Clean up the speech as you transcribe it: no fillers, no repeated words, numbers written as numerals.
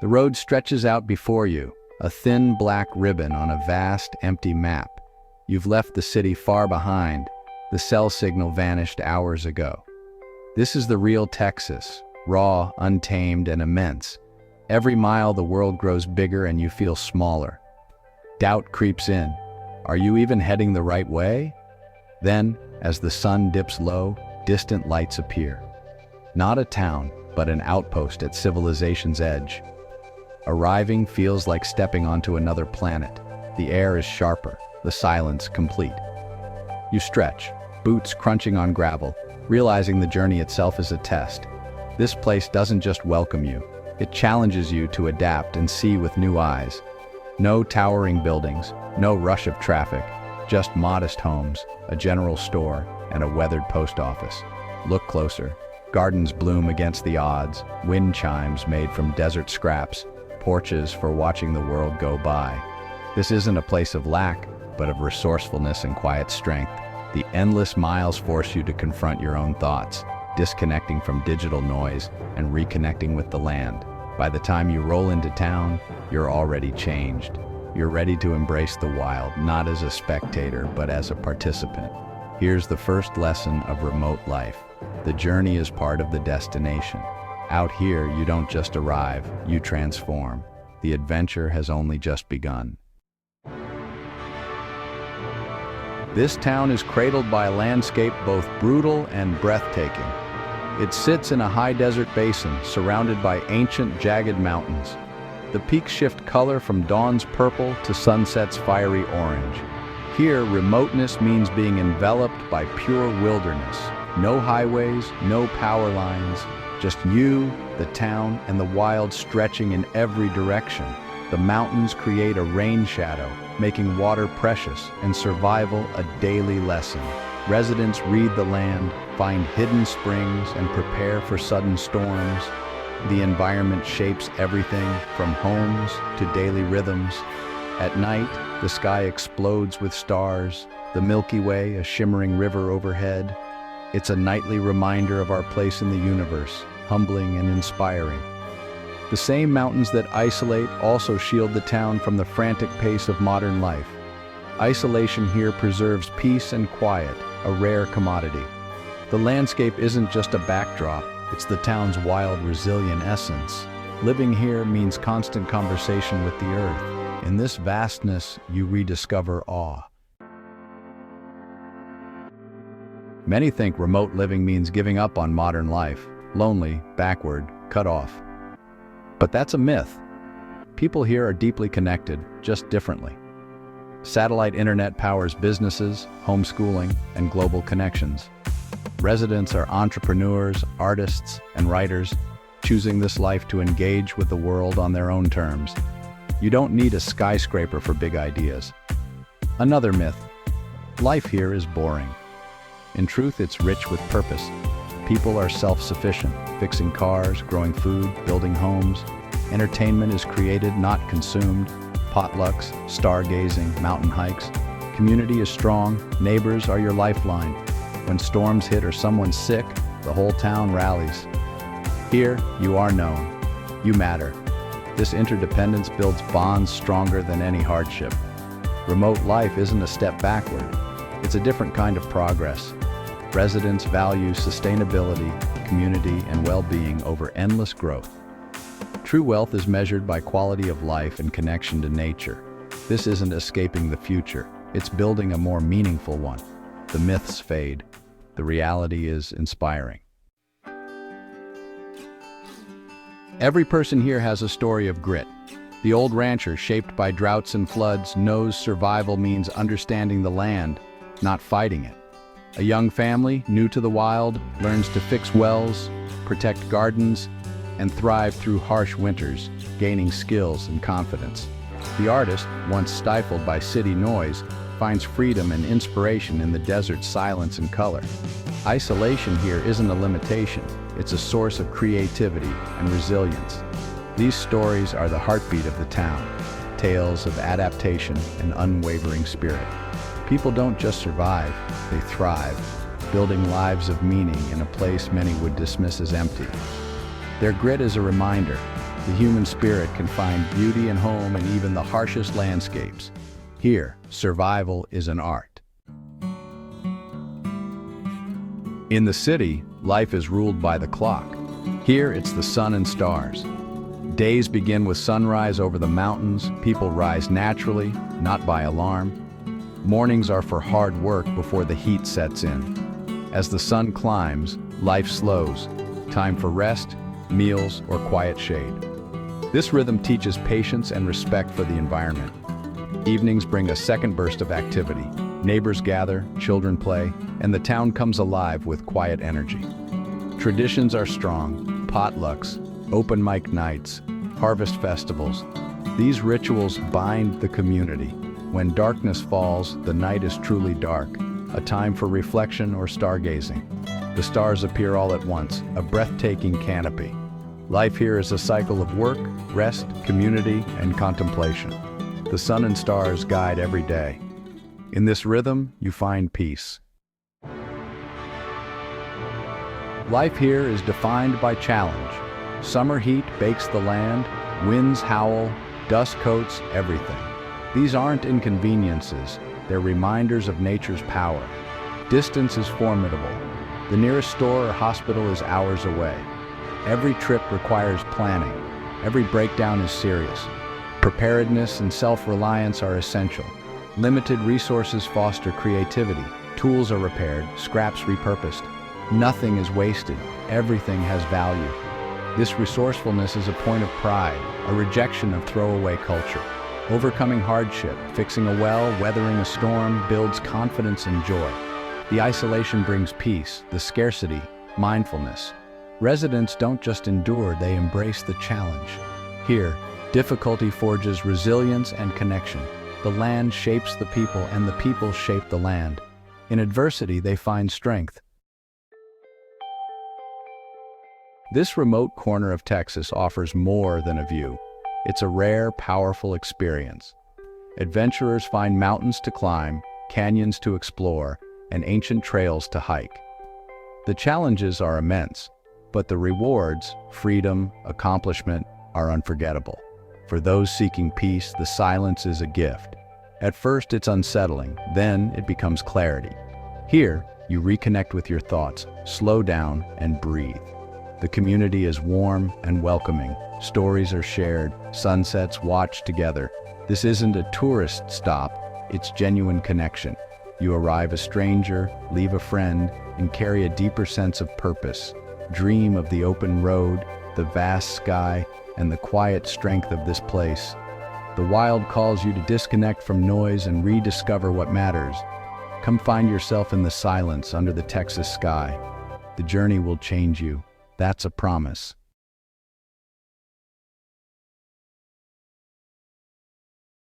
The road stretches out before you, a thin black ribbon on a vast, empty map. You've left the city far behind. The cell signal vanished hours ago. This is the real Texas, raw, untamed, and immense. Every mile the world grows bigger and you feel smaller. Doubt creeps in. Are you even heading the right way? Then, as the sun dips low, distant lights appear. Not a town, but an outpost at civilization's edge. Arriving feels like stepping onto another planet. The air is sharper, the silence complete. You stretch, boots crunching on gravel, realizing the journey itself is a test. This place doesn't just welcome you, it challenges you to adapt and see with new eyes. No towering buildings, no rush of traffic, just modest homes, a general store, and a weathered post office. Look closer. Gardens bloom against the odds, wind chimes made from desert scraps, porches for watching the world go by. This isn't a place of lack, but of resourcefulness and quiet strength. The endless miles force you to confront your own thoughts, disconnecting from digital noise and reconnecting with the land. By the time you roll into town, you're already changed. You're ready to embrace the wild, not as a spectator, but as a participant. Here's the first lesson of remote life. The journey is part of the destination. Out here, you don't just arrive, you transform. The adventure has only just begun. This town is cradled by a landscape both brutal and breathtaking. It sits in a high desert basin, surrounded by ancient, jagged mountains. The peaks shift color from dawn's purple to sunset's fiery orange. Here, remoteness means being enveloped by pure wilderness. No highways, no power lines, just you, the town, and the wild stretching in every direction. The mountains create a rain shadow, making water precious and survival a daily lesson. Residents read the land, find hidden springs, and prepare for sudden storms. The environment shapes everything from homes to daily rhythms. At night, the sky explodes with stars, the Milky Way a shimmering river overhead. It's a nightly reminder of our place in the universe, humbling and inspiring. The same mountains that isolate also shield the town from the frantic pace of modern life. Isolation here preserves peace and quiet, a rare commodity. The landscape isn't just a backdrop, it's the town's wild, resilient essence. Living here means constant conversation with the earth. In this vastness, you rediscover awe. Many think remote living means giving up on modern life, lonely, backward, cut off. But that's a myth. People here are deeply connected, just differently. Satellite internet powers businesses, homeschooling, and global connections. Residents are entrepreneurs, artists, and writers, choosing this life to engage with the world on their own terms. You don't need a skyscraper for big ideas. Another myth. Life here is boring. In truth, it's rich with purpose. People are self-sufficient, fixing cars, growing food, building homes. Entertainment is created, not consumed. Potlucks, stargazing, mountain hikes. Community is strong, neighbors are your lifeline. When storms hit or someone's sick, the whole town rallies. Here, you are known. You matter. This interdependence builds bonds stronger than any hardship. Remote life isn't a step backward. It's a different kind of progress. Residents value sustainability, community, and well-being over endless growth. True wealth is measured by quality of life and connection to nature. This isn't escaping the future, it's building a more meaningful one. The myths fade. The reality is inspiring. Every person here has a story of grit. The old rancher, shaped by droughts and floods, knows survival means understanding the land, not fighting it. A young family, new to the wild, learns to fix wells, protect gardens, and thrive through harsh winters, gaining skills and confidence. The artist, once stifled by city noise, finds freedom and inspiration in the desert's silence and color. Isolation here isn't a limitation, it's a source of creativity and resilience. These stories are the heartbeat of the town, tales of adaptation and unwavering spirit. People don't just survive, they thrive, building lives of meaning in a place many would dismiss as empty. Their grit is a reminder, the human spirit can find beauty and home in even the harshest landscapes. Here, survival is an art. In the city, life is ruled by the clock. Here, it's the sun and stars. Days begin with sunrise over the mountains. People rise naturally, not by alarm. Mornings are for hard work before the heat sets in. As the sun climbs, life slows. Time for rest, meals, or quiet shade. This rhythm teaches patience and respect for the environment. Evenings bring a second burst of activity. Neighbors gather, children play, and the town comes alive with quiet energy. Traditions are strong: potlucks, open mic nights, harvest festivals. These rituals bind the community. When darkness falls, the night is truly dark, a time for reflection or stargazing. The stars appear all at once, a breathtaking canopy. Life here is a cycle of work, rest, community, and contemplation. The sun and stars guide every day. In this rhythm, you find peace. Life here is defined by challenge. Summer heat bakes the land, winds howl, dust coats everything. These aren't inconveniences, they're reminders of nature's power. Distance is formidable. The nearest store or hospital is hours away. Every trip requires planning. Every breakdown is serious. Preparedness and self-reliance are essential. Limited resources foster creativity. Tools are repaired, scraps repurposed. Nothing is wasted. Everything has value. This resourcefulness is a point of pride, a rejection of throwaway culture. Overcoming hardship, fixing a well, weathering a storm, builds confidence and joy. The isolation brings peace, the scarcity, mindfulness. Residents don't just endure, they embrace the challenge. Here, difficulty forges resilience and connection. The land shapes the people and the people shape the land. In adversity, they find strength. This remote corner of Texas offers more than a view. It's a rare, powerful experience. Adventurers find mountains to climb, canyons to explore, and ancient trails to hike. The challenges are immense, but the rewards, freedom, accomplishment, are unforgettable. For those seeking peace, the silence is a gift. At first, it's unsettling, then it becomes clarity. Here, you reconnect with your thoughts, slow down, and breathe. The community is warm and welcoming. Stories are shared, sunsets watched together. This isn't a tourist stop, it's genuine connection. You arrive a stranger, leave a friend, and carry a deeper sense of purpose. Dream of the open road, the vast sky, and the quiet strength of this place. The wild calls you to disconnect from noise and rediscover what matters. Come find yourself in the silence under the Texas sky. The journey will change you. That's a promise.